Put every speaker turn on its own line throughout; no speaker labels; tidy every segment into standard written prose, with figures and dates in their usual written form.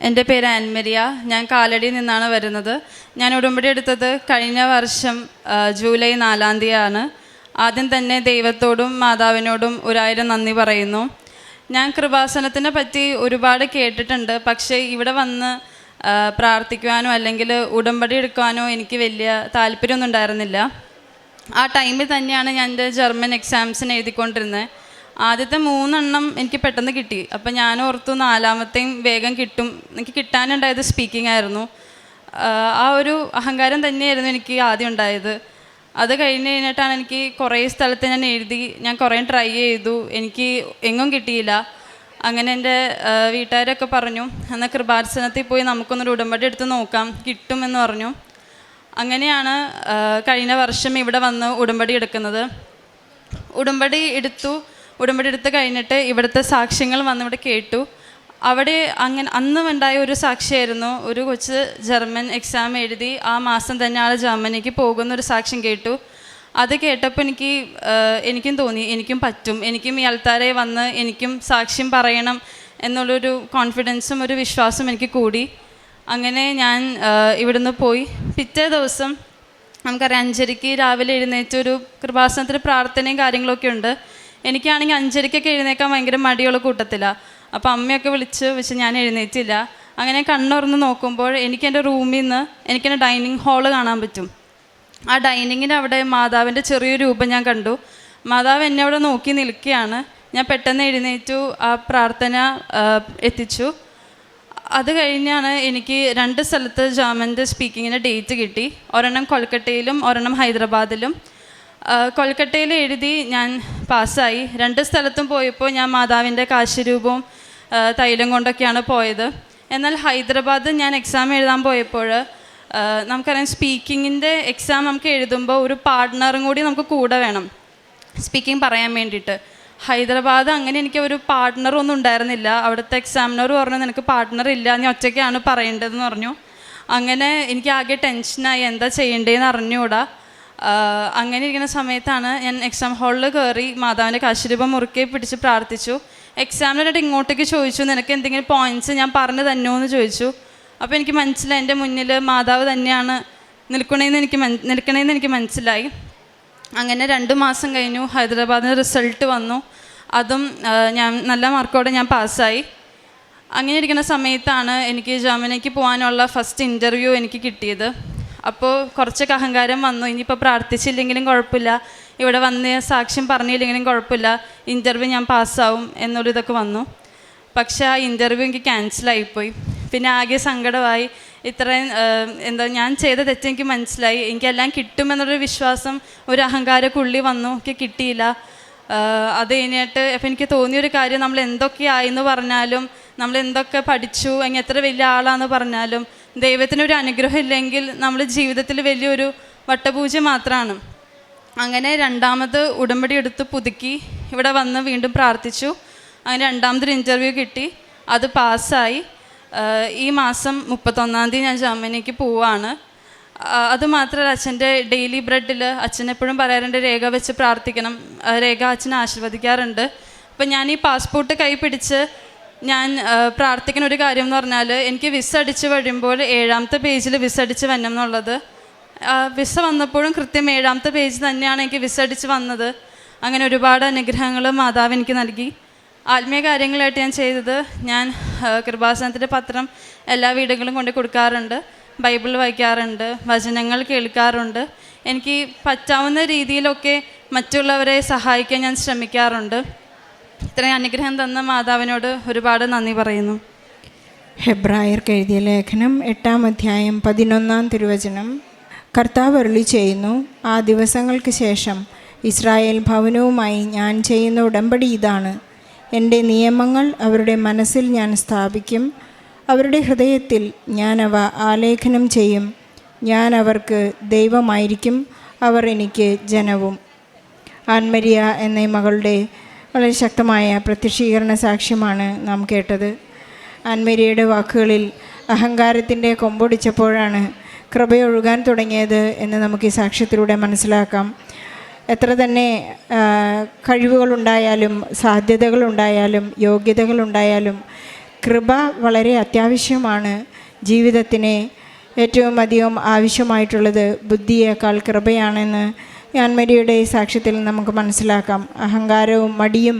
എൻ്റെ പേര് ആൻമരിയ. ഞാൻ കാലടിയിൽ നിന്നാണ് വരുന്നത്. ഞാൻ ഉടമ്പടി എടുത്തത് കഴിഞ്ഞ വർഷം ജൂലൈ 4-ാം തീയതിയാണ്. ആദ്യം തന്നെ ദൈവത്തോടും മാതാവിനോടും 1000 നന്ദി പറയുന്നു. ഞാൻ കൃപാസനത്തിനെ പറ്റി ഒരുപാട് കേട്ടിട്ടുണ്ട്. പക്ഷേ ഇവിടെ വന്ന് പ്രാർത്ഥിക്കുവാനോ അല്ലെങ്കിൽ ഉടമ്പടി എടുക്കുവാനോ എനിക്ക് വലിയ താല്പര്യമൊന്നും ഉണ്ടായിരുന്നില്ല. ആ ടൈമിൽ തന്നെയാണ് ഞാൻ എൻ്റെ ജർമ്മൻ എക്സാംസിന് എഴുതിക്കൊണ്ടിരുന്നത്. ആദ്യത്തെ 3 എണ്ണം എനിക്ക് പെട്ടെന്ന് കിട്ടി. അപ്പം ഞാൻ ഓർത്തു 4-മത്തെയും വേഗം കിട്ടും. എനിക്ക് കിട്ടാനുണ്ടായത് സ്പീക്കിംഗ് ആയിരുന്നു. ആ ഒരു അഹങ്കാരം തന്നെയായിരുന്നു എനിക്ക് ആദ്യം ഉണ്ടായത്. അത് കഴിഞ്ഞിട്ടാണ് എനിക്ക് കുറേ സ്ഥലത്ത് ഞാൻ എഴുതി, ഞാൻ കുറേ ട്രൈ ചെയ്തു, എനിക്ക് എങ്ങും കിട്ടിയില്ല. അങ്ങനെ എൻ്റെ വീട്ടുകാരൊക്കെ പറഞ്ഞു, എന്നാൽ കൃപാസനത്തിൽ പോയി നമുക്കൊന്നൊരു ഉടമ്പടി എടുത്ത് നോക്കാം, കിട്ടുമെന്ന് പറഞ്ഞു. അങ്ങനെയാണ് കഴിഞ്ഞ വർഷം ഇവിടെ വന്ന് ഉടമ്പടി എടുക്കുന്നത്. ഉടമ്പടി എടുത്ത് കഴിഞ്ഞിട്ട് ഇവിടുത്തെ സാക്ഷ്യങ്ങൾ വന്ന് ഇവിടെ കേട്ടു. അവിടെ അന്നും ഉണ്ടായ ഒരു സാക്ഷിയായിരുന്നു. ഒരു കൊച്ച് ജർമ്മൻ എക്സാം എഴുതി ആ മാസം തന്നെ ആൾ ജർമ്മനിക്ക് പോകുന്നൊരു സാക്ഷ്യം കേട്ടു. അത് കേട്ടപ്പോൾ എനിക്കും തോന്നി എനിക്കും പറ്റും, എനിക്കും ഈ ആൾക്കാരെ വന്ന് എനിക്കും സാക്ഷ്യം പറയണം എന്നുള്ളൊരു കോൺഫിഡൻസും ഒരു വിശ്വാസം എനിക്ക് കൂടി. അങ്ങനെ ഞാൻ ഇവിടുന്ന് പോയി. പിറ്റേ ദിവസം നമുക്കറിയാം 5:30 രാവിലെ എഴുന്നേറ്റൊരു കൃപാസനത്തിൽ പ്രാർത്ഥനയും കാര്യങ്ങളൊക്കെ ഉണ്ട്. എനിക്കാണെങ്കിൽ 5:30 എഴുന്നേക്കാൻ ഭയങ്കര മടിയുള്ള കൂട്ടത്തിലാണ്. അപ്പോൾ അമ്മയൊക്കെ വിളിച്ച് ഞാൻ എഴുന്നേറ്റില്ല. അങ്ങനെ കണ്ണുറന്ന് നോക്കുമ്പോൾ എനിക്ക് എൻ്റെ റൂമിൽ നിന്ന് എനിക്കെൻ്റെ ഡൈനിങ് ഹാള് കാണാൻ പറ്റും. ആ ഡൈനിങ്ങിൻ്റെ അവിടെ മാതാവിൻ്റെ ചെറിയൊരു രൂപം ഞാൻ കണ്ടു. മാതാവ് എന്നെ അവിടെ നോക്കി നിൽക്കുകയാണ്. ഞാൻ പെട്ടെന്ന് എഴുന്നേറ്റു, ആ പ്രാർത്ഥന എത്തിച്ചു. അത് കഴിഞ്ഞാണ് എനിക്ക് 2 സ്ഥലത്ത് ജർമ്മൻ്റെ സ്പീക്കിങ്ങിൻ്റെ ഡേറ്റ് കിട്ടി. ഒരെണ്ണം കൊൽക്കട്ടയിലും ഒരെണ്ണം ഹൈദരാബാദിലും. കൊൽക്കട്ടയിൽ എഴുതി ഞാൻ പാസ്സായി. 2 സ്ഥലത്തും പോയപ്പോൾ ഞാൻ മാതാവിൻ്റെ കാശുരൂപവും തൈലം കൊണ്ടൊക്കെയാണ് പോയത്. എന്നാൽ ഹൈദരാബാദ് ഞാൻ എക്സാം എഴുതാൻ പോയപ്പോൾ നമുക്കറിയാം സ്പീക്കിങ്ങിൻ്റെ എക്സാം നമുക്ക് എഴുതുമ്പോൾ ഒരു പാർട്ട്ണറും കൂടി നമുക്ക് കൂടെ വേണം സ്പീക്കിംഗ് പറയാൻ വേണ്ടിയിട്ട്. ഹൈദരാബാദ് അങ്ങനെ എനിക്ക് ഒരു പാർട്ട്ണറൊന്നും ഉണ്ടായിരുന്നില്ല. അവിടുത്തെ എക്സാമിനർ പറഞ്ഞു, നിനക്ക് പാർട്ട്ണർ ഇല്ല, നീ ഒറ്റയ്ക്കാണ് പറയേണ്ടതെന്ന് പറഞ്ഞു. അങ്ങനെ എനിക്ക് ആകെ ടെൻഷനായി, എന്താ ചെയ്യേണ്ടതെന്ന് അറിഞ്ഞുകൂടാ. അങ്ങനെ ഇരിക്കുന്ന സമയത്താണ് ഞാൻ എക്സാം ഹാളിൽ കയറി മാതാവിൻ്റെ കാശുരൂപം മുറുക്കെ പിടിച്ച് പ്രാർത്ഥിച്ചു. എക്സാമിനായിട്ട് ഇങ്ങോട്ടേക്ക് ചോദിച്ചു, നിനക്ക് എന്തെങ്കിലും പോയിൻറ്റ്സ് ഞാൻ പറഞ്ഞു തന്നോ എന്ന് ചോദിച്ചു. അപ്പോൾ എനിക്ക് മനസ്സിലായി എൻ്റെ മുന്നിൽ മാതാവ് തന്നെയാണ് നിൽക്കണേന്ന് എനിക്ക് മനസ്സിലായി. അങ്ങനെ 2 മാസം കഴിഞ്ഞു. ഹൈദരാബാദിന് റിസൾട്ട് വന്നു. അതും ഞാൻ നല്ല മാർക്കോടെ ഞാൻ പാസ്സായി. അങ്ങനെ ഇരിക്കുന്ന സമയത്താണ് എനിക്ക് ജർമ്മനിക്ക് പോകാനുള്ള ഫസ്റ്റ് ഇൻ്റർവ്യൂ എനിക്ക് കിട്ടിയത്. അപ്പോൾ കുറച്ചൊക്കെ അഹങ്കാരം വന്നു. ഇനിയിപ്പോൾ പ്രാർത്ഥിച്ചില്ലെങ്കിലും കുഴപ്പമില്ല, ഇവിടെ വന്ന് സാക്ഷ്യം പറഞ്ഞില്ലെങ്കിലും കുഴപ്പമില്ല, ഇൻ്റർവ്യൂ ഞാൻ പാസ്സാവും എന്നൊരിതൊക്കെ വന്നു. പക്ഷേ ആ ഇൻ്റർവ്യൂ എനിക്ക് ക്യാൻസലായിപ്പോയി. പിന്നെ ആകെ സങ്കടമായി. ഇത്രയും ഞാൻ ചെയ്ത തെറ്റെനിക്ക് മനസ്സിലായി. എനിക്കെല്ലാം കിട്ടുമെന്നുള്ളൊരു വിശ്വാസം, ഒരു അഹങ്കാരക്കുള്ളി വന്നു, എനിക്ക് കിട്ടിയില്ല. അത് കഴിഞ്ഞിട്ട് അപ്പം എനിക്ക് തോന്നിയൊരു കാര്യം, നമ്മൾ എന്തൊക്കെ ആയെന്ന് പറഞ്ഞാലും, നമ്മൾ എന്തൊക്കെ പഠിച്ചു, അല്ലെങ്കിൽ എത്ര വലിയ ആളാണെന്ന് പറഞ്ഞാലും ദൈവത്തിനൊരു അനുഗ്രഹം ഇല്ലെങ്കിൽ നമ്മൾ ജീവിതത്തിൽ വലിയൊരു വട്ടപൂജ മാത്രമാണ്. അങ്ങനെ 2ാമത് ഉടമ്പടി എടുത്ത് പുതുക്കി ഇവിടെ വന്ന് വീണ്ടും പ്രാർത്ഥിച്ചു. അങ്ങനെ 2ാമതൊരു ഇൻ്റർവ്യൂ കിട്ടി, അത് പാസ്സായി. ഈ മാസം 31-ാം തീയതി ഞാൻ ജർമ്മനിക്ക് പോവാണ്. അതുമാത്രമല്ല, അച്ഛൻ്റെ ഡെയിലി ബ്രെഡിൽ അച്ഛൻ എപ്പോഴും പറയാറുണ്ട്, രേഖ വെച്ച് പ്രാർത്ഥിക്കണം. രേഖ അച്ഛനെ ആശീർവദിക്കാറുണ്ട്. അപ്പം ഞാൻ ഈ പാസ്പോർട്ട് കൈ പിടിച്ച് ഞാൻ പ്രാർത്ഥിക്കുന്ന ഒരു കാര്യം എന്ന് പറഞ്ഞാൽ, എനിക്ക് വിസ അടിച്ച് വരുമ്പോൾ 7-ാമത്തെ പേജിൽ വിസ അടിച്ച് വരണം എന്നുള്ളത്. വിസ വന്നപ്പോഴും കൃത്യം 7-ാമത്തെ പേജ് തന്നെയാണ് എനിക്ക് വിസ അടിച്ച് വന്നത്. അങ്ങനെ ഒരുപാട് അനുഗ്രഹങ്ങൾ മാതാവ് എനിക്ക് നൽകി. ആത്മീയ കാര്യങ്ങളായിട്ട് ഞാൻ ചെയ്തത്, ഞാൻ കൃപാസനത്തിൻ്റെ പത്രം എല്ലാ വീടുകളും കൊണ്ട് കൊടുക്കാറുണ്ട്, ബൈബിൾ വായിക്കാറുണ്ട്, വചനങ്ങൾ കേൾക്കാറുണ്ട്. എനിക്ക് പറ്റാവുന്ന രീതിയിലൊക്കെ മറ്റുള്ളവരെ സഹായിക്കാൻ ഞാൻ ശ്രമിക്കാറുണ്ട്. ഇത്രയും അനുഗ്രഹം തന്ന മാതാവിനോട് ഒരുപാട് നന്ദി പറയുന്നു.
ഹെബ്രായർക്ക് എഴുതിയ ലേഖനം 8-ാം അധ്യായം 11-ാം തിരുവചനം. കർത്താവ് അരുളി ചെയ്യുന്നു, ആ ദിവസങ്ങൾക്ക് ശേഷം ഇസ്രായേൽ ഭവനവുമായി ഞാൻ ചെയ്യുന്ന ഉടമ്പടി ഇതാണ്. എൻ്റെ നിയമങ്ങൾ അവരുടെ മനസ്സിൽ ഞാൻ സ്ഥാപിക്കും, അവരുടെ ഹൃദയത്തിൽ ഞാൻ അവ ആലേഖനം ചെയ്യും. ഞാൻ അവർക്ക് ദൈവമായിരിക്കും, അവർ എനിക്ക് ജനവും. ആൻമരിയ എന്ന മകളുടെ വളരെ ശക്തമായ പ്രത്യക്ഷീകരണ സാക്ഷ്യമാണ് നാം കേട്ടത്. ആൻമരിയയുടെ വാക്കുകളിൽ അഹങ്കാരത്തിൻ്റെ കൊമ്പൊടിച്ചപ്പോഴാണ് കൃപയൊഴുകാൻ തുടങ്ങിയത് എന്ന് നമുക്ക് ഈ സാക്ഷ്യത്തിലൂടെ മനസ്സിലാക്കാം. എത്ര തന്നെ കഴിവുകളുണ്ടായാലും സാധ്യതകളുണ്ടായാലും യോഗ്യതകളുണ്ടായാലും കൃപ വളരെ അത്യാവശ്യമാണ്. ജീവിതത്തിന് ഏറ്റവും അധികം ആവശ്യമായിട്ടുള്ളത് ബുദ്ധിയേക്കാൾ കൃപയാണെന്ന് ആൻമരിയുടെ സാക്ഷ്യത്തിൽ നമുക്ക് മനസ്സിലാക്കാം. അഹങ്കാരവും മടിയും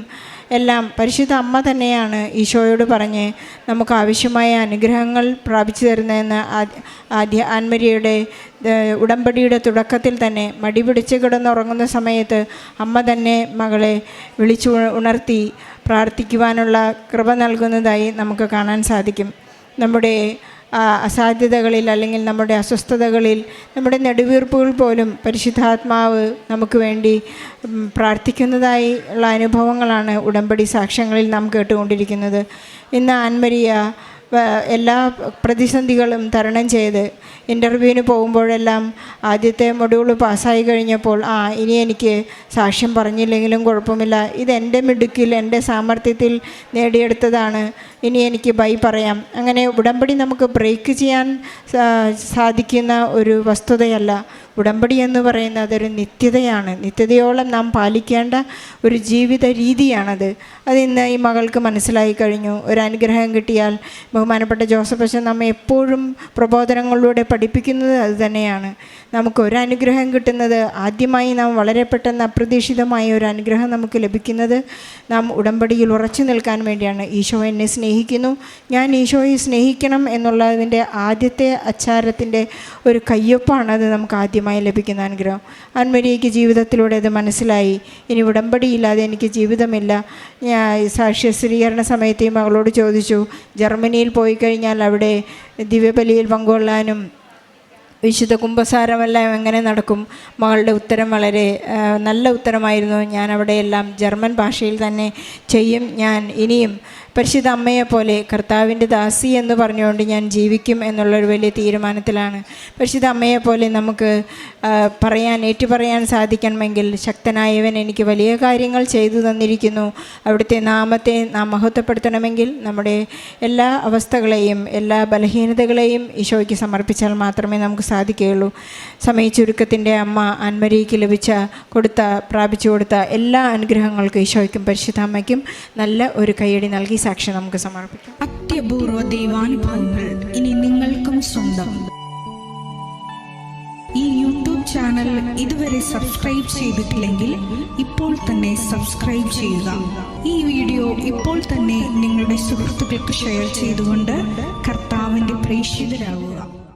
എല്ലാം പരിശുദ്ധ അമ്മ തന്നെയാണ് ഈശോയോട് പറഞ്ഞ് നമുക്ക് ആവശ്യമായ അനുഗ്രഹങ്ങൾ പ്രാപിച്ചു തരുന്നതെന്ന് ആൻമരിയുടെ ഉടമ്പടിയുടെ തുടക്കത്തിൽ തന്നെ മടി പിടിച്ച് കിടന്നുറങ്ങുന്ന സമയത്ത് അമ്മ തന്നെ മകളെ വിളിച്ചു ഉണർത്തി പ്രാർത്ഥിക്കുവാനുള്ള കൃപ നൽകുന്നതായി നമുക്ക് കാണാൻ സാധിക്കും. നമ്മുടെ അസാധ്യതകളിൽ അല്ലെങ്കിൽ നമ്മുടെ അസ്വസ്ഥതകളിൽ നമ്മുടെ നെടുവീർപ്പുകൾ പോലും പരിശുദ്ധാത്മാവ് നമുക്ക് വേണ്ടി പ്രാർത്ഥിക്കുന്നതായി ഉള്ള അനുഭവങ്ങളാണ് ഉടമ്പടി സാക്ഷ്യങ്ങളിൽ നാം കേട്ടുകൊണ്ടിരിക്കുന്നത്. ഇന്ന് ആൻമരിയ എല്ലാ പ്രതിസന്ധികളും തരണം ചെയ്ത് ഇൻ്റർവ്യൂവിന് പോകുമ്പോഴെല്ലാം ആദ്യത്തെ മൊഡ്യൂൾ പാസ്സായി കഴിഞ്ഞപ്പോൾ ഇനി എനിക്ക് സാക്ഷ്യം പറഞ്ഞില്ലെങ്കിലും കുഴപ്പമില്ല, ഇതെൻ്റെ മിടുക്കിൽ എൻ്റെ സാമർഥ്യത്തിൽ നേടിയെടുത്തതാണ്, ഇനി എനിക്ക് ബൈ പറയാം. അങ്ങനെ ഉടമ്പടി നമുക്ക് ബ്രേക്ക് ചെയ്യാൻ സാധിക്കുന്ന ഒരു വസ്തുതയല്ല. ഉടമ്പടി എന്ന് പറയുന്നത് അതൊരു നിത്യതയാണ്. നിത്യതയോളം നാം പാലിക്കേണ്ട ഒരു ജീവിത രീതിയാണത്. അതിന്ന് ഈ മകൾക്ക് മനസ്സിലായി കഴിഞ്ഞു. ഒരു അനുഗ്രഹം കിട്ടിയാൽ ബഹുമാനപ്പെട്ട ജോസഫ് അച്ഛൻ നമ്മെ എപ്പോഴും പ്രബോധനങ്ങളിലൂടെ പഠിപ്പിക്കുന്നത് അതുതന്നെയാണ്. നമുക്കൊരു അനുഗ്രഹം കിട്ടുന്നത് ആദ്യമായി നാം വളരെ പെട്ടെന്ന് അപ്രതീക്ഷിതമായ ഒരു അനുഗ്രഹം നമുക്ക് ലഭിക്കുന്നത് നാം ഉടമ്പടിയിൽ ഉറച്ചു നിൽക്കാൻ വേണ്ടിയാണ്. ഈശോ എന്നെ സ്നേഹിക്കുന്നു, ഞാൻ ഈശോയെ സ്നേഹിക്കണം എന്നുള്ളതിൻ്റെ ആദ്യത്തെ അച്ചാരത്തിൻ്റെ ഒരു കയ്യൊപ്പാണത് നമുക്ക് ആദ്യമായി ലഭിക്കുന്ന അനുഗ്രഹം. ആൻമരിയയ്ക്ക് ജീവിതത്തിലൂടെ അത് മനസ്സിലായി. ഇനി ഉടമ്പടിയില്ലാതെ എനിക്ക് ജീവിതമില്ല. ഞാൻ സാക്ഷ്യ സ്ഥിരീകരണ സമയത്ത് ഈ മകളോട് ചോദിച്ചു, ജർമ്മനിയിൽ പോയി കഴിഞ്ഞാൽ അവിടെ ദിവ്യബലിയിൽ പങ്കുകൊള്ളാനും വിശുദ്ധ കുംഭസാരമെല്ലാം എങ്ങനെ നടക്കും? മകളുടെ ഉത്തരം വളരെ നല്ല ഉത്തരമായിരുന്നു. ഞാൻ അവിടെയെല്ലാം ജർമ്മൻ ഭാഷയിൽ തന്നെ ചെയ്യും. ഞാൻ ഇനിയും പരിശുദ്ധ അമ്മയെപ്പോലെ കർത്താവിൻ്റെ ദാസി എന്ന് പറഞ്ഞുകൊണ്ട് ഞാൻ ജീവിക്കും എന്നുള്ളൊരു വലിയ തീരുമാനത്തിലാണ്. പരിശുദ്ധ അമ്മയെപ്പോലെ നമുക്ക് ഏറ്റുപറയാൻ സാധിക്കണമെങ്കിൽ ശക്തനായവൻ എനിക്ക് വലിയ കാര്യങ്ങൾ ചെയ്തു തന്നിരിക്കുന്നു, അവിടുത്തെ നാമത്തെ നാം മഹത്വപ്പെടുത്തണമെങ്കിൽ നമ്മുടെ എല്ലാ അവസ്ഥകളെയും എല്ലാ ബലഹീനതകളെയും ഈശോയ്ക്ക് സമർപ്പിച്ചാൽ മാത്രമേ നമുക്ക് സാധിക്കുകയുള്ളൂ. സമയച്ചുരുക്കത്തിൻ്റെ അമ്മ ആൻമരിയയ്ക്ക് പ്രാപിച്ചു കൊടുത്ത എല്ലാ അനുഗ്രഹങ്ങൾക്കും ഈശോയ്ക്കും പരിശുദ്ധ അമ്മയ്ക്കും നല്ല ഒരു കയ്യടി നൽകി സാക്ഷ്യം നമുക്ക് സമർപ്പിക്കാം.
അത്യപൂർവ ദൈവാനുഭവങ്ങൾ ഇനി നിങ്ങൾക്കും സ്വന്തം. ഈ യൂട്യൂബ് ചാനൽ ഇതുവരെ സബ്സ്ക്രൈബ് ചെയ്തിട്ടില്ലെങ്കിൽ ഇപ്പോൾ തന്നെ സബ്സ്ക്രൈബ് ചെയ്യുക. ഈ വീഡിയോ ഇപ്പോൾ തന്നെ നിങ്ങളുടെ സുഹൃത്തുക്കൾക്ക് ഷെയർ ചെയ്തുകൊണ്ട് കർത്താവിൻ്റെ പ്രേക്ഷിതരാകുക.